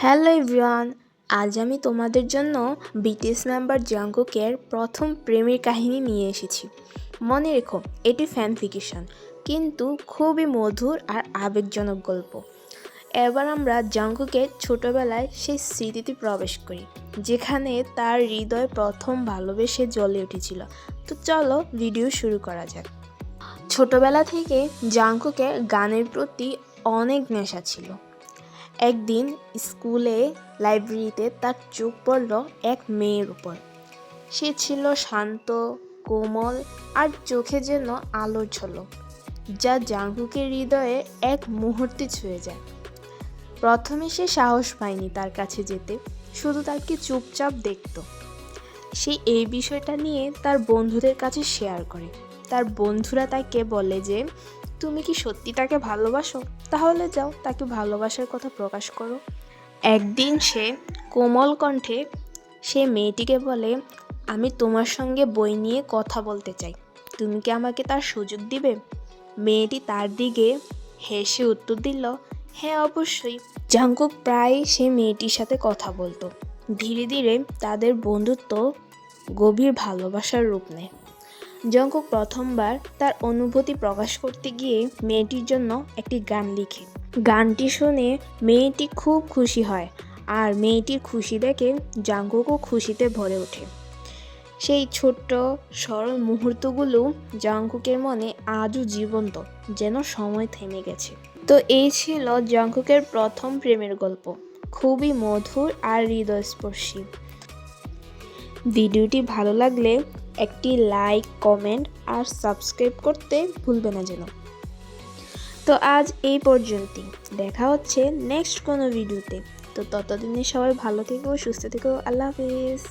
Hello everyone, আজ আমি তোমাদের জন্য বিটিএস মেম্বার জাংকুকের প্রথম প্রেমের কাহিনী নিয়ে এসেছি। মনে রেখো, এটি ফ্যান ফিকশন, কিন্তু খুবই মধুর আর আবেগজনক গল্প। এবার আমরা জাংকুকের ছোটবেলায় সেই স্মৃতিতে প্রবেশ করি, যেখানে তার হৃদয় প্রথম ভালোবেসে জ্বলে উঠেছিল। তো চলো ভিডিও শুরু করা যাক। ছোটবেলা থেকে জাংকুকের গানের প্রতি অনেক নেশা ছিল। একদিন স্কুলে লাইব্রেরিতে তার চোখ পড়ল এক মেয়ের উপর। সে ছিল শান্ত, কোমল আর চোখে যেন আলোর ঝলক, যা জাংকুকের হৃদয়ে এক মুহূর্তে ছুঁয়ে যায়। প্রথমে সে সাহস পায়নি তার কাছে যেতে, শুধু তাকে চুপচাপ দেখত। সে এই বিষয়টা নিয়ে তার বন্ধুদের কাছে শেয়ার করে। তার বন্ধুরা তাকে বলে যে, তুমি কি সত্যি তাকে ভালোবাসো? তাহলে যাও, তাকে ভালোবাসার কথা প্রকাশ করো। একদিন সে কোমল কণ্ঠে সে মেয়েটিকে বলে, আমি তোমার সঙ্গে বই নিয়ে কথা বলতে চাই, তুমি কি আমাকে তার সুযোগ দিবে? মেয়েটি তার দিকে হেসে উত্তর দিল, হ্যাঁ অবশ্যই। জাংকুক প্রায় সে মেয়েটির সাথে কথা বলতো। ধীরে ধীরে তাদের বন্ধুত্ব গভীর ভালোবাসার রূপ নেয়। জাংকুক প্রথমবার তার অনুভূতি প্রকাশ করতে গিয়ে মেয়েটির জন্য একটি গান লিখে। গানটি শুনে মেয়েটি খুব খুশি হয়, আর মেয়েটির খুশি দেখে জাংকুকও খুশিতে ভরে ওঠে। সেই ছোট্ট সরল মুহূর্তগুলো জাংকুকের মনে আজও জীবন্ত, যেন সময় থেমে গেছে। তো এই ছিল জাংকুকের প্রথম প্রেমের গল্প, খুবই মধুর আর হৃদয়স্পর্শী। ভিডিওটি ভালো লাগলে একটি লাইক, কমেন্ট আর সাবস্ক্রাইব করতে ভুলবে না যেন। তো আজ এই পর্যন্তই, দেখা হচ্ছে নেক্সট কোনো ভিডিওতে। তো ততদিনে সবাই ভালো থেকো, সুস্থ থেকো, আল্লাহ হাফিজ।